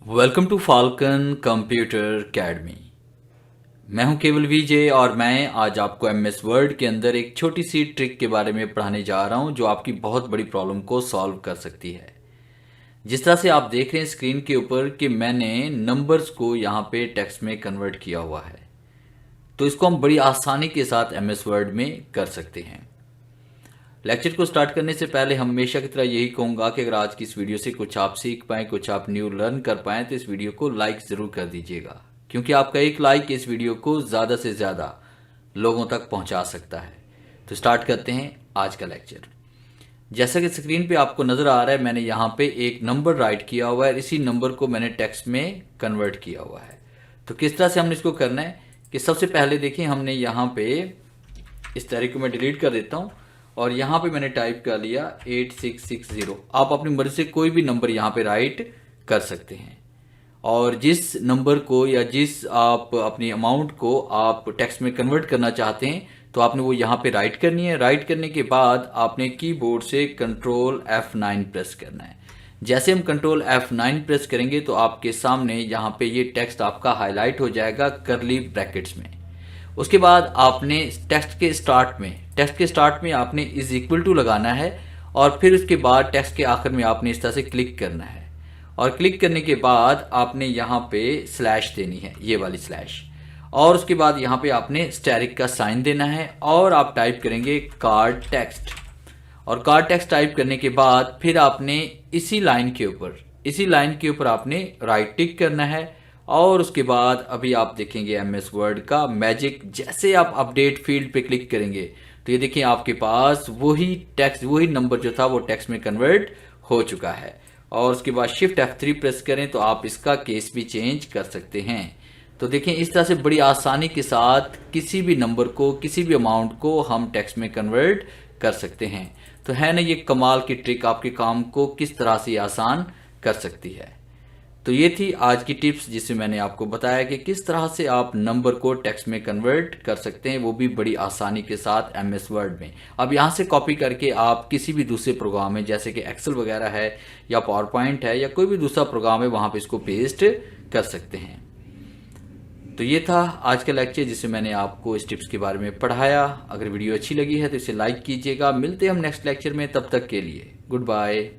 Welcome to Falcon computer academy. मैं हूं केवल विजय और मैं आज आपको एमएस वर्ड के अंदर एक छोटी सी ट्रिक के बारे में पढ़ाने जा रहा हूं जो आपकी बहुत बड़ी प्रॉब्लम को सॉल्व कर सकती है। जिस तरह से आप देख रहे हैं स्क्रीन के ऊपर कि मैंने नंबर्स को यहां पे टेक्स्ट में कन्वर्ट किया हुआ है, तो इसको हम बड़ी आसानी के साथ एमएस वर्ड में कर सकते हैं। लेक्चर को स्टार्ट करने से पहले हमेशा की तरह यही कहूँगा कि अगर आज की इस वीडियो से कुछ आप सीख पाएँ, कुछ आप न्यू लर्न कर पाएँ, तो इस वीडियो को लाइक ज़रूर कर दीजिएगा, क्योंकि आपका एक लाइक इस वीडियो को ज़्यादा से ज़्यादा लोगों तक पहुँचा सकता है। तो स्टार्ट करते हैं आज का लेक्चर। जैसा कि स्क्रीन पे आपको नज़र आ रहा है, मैंने यहाँ पे एक नंबर राइट किया हुआ है, इसी नंबर को मैंने टेक्स्ट में कन्वर्ट किया हुआ है। तो किस तरह से हमने इसको करना है कि सबसे पहले देखिए, हमने यहाँ पे इस तारीख को मैं डिलीट कर देता हूँ और यहाँ पे मैंने टाइप कर लिया 8660। आप अपनी मर्जी से कोई भी नंबर यहाँ पे राइट कर सकते हैं, और जिस नंबर को या जिस आप अपनी अमाउंट को आप टेक्स्ट में कन्वर्ट करना चाहते हैं तो आपने वो यहाँ पे राइट करनी है। राइट करने के बाद आपने कीबोर्ड से कंट्रोल F9 प्रेस करना है। जैसे हम कंट्रोल F9 प्रेस करेंगे तो आपके सामने यहाँ पे ये टेक्स्ट आपका हाईलाइट हो जाएगा करली ब्रैकेट्स में। उसके बाद आपने टेक्स्ट के स्टार्ट में आपने इज इक्वल टू लगाना है, और फिर उसके बाद टेक्स्ट के आखिर में आपने इस तरह से क्लिक करना है, और क्लिक करने के बाद आपने यहाँ पे स्लैश देनी है, ये वाली स्लैश, और उसके बाद यहाँ पे आपने स्टेरिक का साइन देना है और आप टाइप करेंगे कार्ड टेक्स्ट। और कार्ड टेक्स्ट टाइप करने के बाद फिर आपने इसी लाइन के ऊपर आपने राइट टिक करना है, और उसके बाद अभी आप देखेंगे एमएस वर्ड का मैजिक। जैसे आप अपडेट फील्ड पे क्लिक करेंगे तो ये देखिए आपके पास वही नंबर जो था वो टेक्स्ट में कन्वर्ट हो चुका है। और उसके बाद शिफ्ट F3 प्रेस करें तो आप इसका केस भी चेंज कर सकते हैं। तो देखें, इस तरह से बड़ी आसानी के साथ किसी भी नंबर को, किसी भी अमाउंट को हम टेक्स्ट में कन्वर्ट कर सकते हैं। तो है ना ये कमाल की ट्रिक, आपके काम को किस तरह से आसान कर सकती है। तो ये थी आज की टिप्स जिसमें मैंने आपको बताया कि किस तरह से आप नंबर को टेक्स्ट में कन्वर्ट कर सकते हैं, वो भी बड़ी आसानी के साथ एमएस वर्ड में। अब यहाँ से कॉपी करके आप किसी भी दूसरे प्रोग्राम में, जैसे कि एक्सेल वगैरह है या पावर पॉइंट है या कोई भी दूसरा प्रोग्राम है, वहाँ पे इसको पेस्ट कर सकते हैं। तो ये था आज का लेक्चर जिसमें मैंने आपको इस टिप्स के बारे में पढ़ाया। अगर वीडियो अच्छी लगी है तो इसे लाइक कीजिएगा। मिलते हैं हम नेक्स्ट लेक्चर में, तब तक के लिए गुड बाय।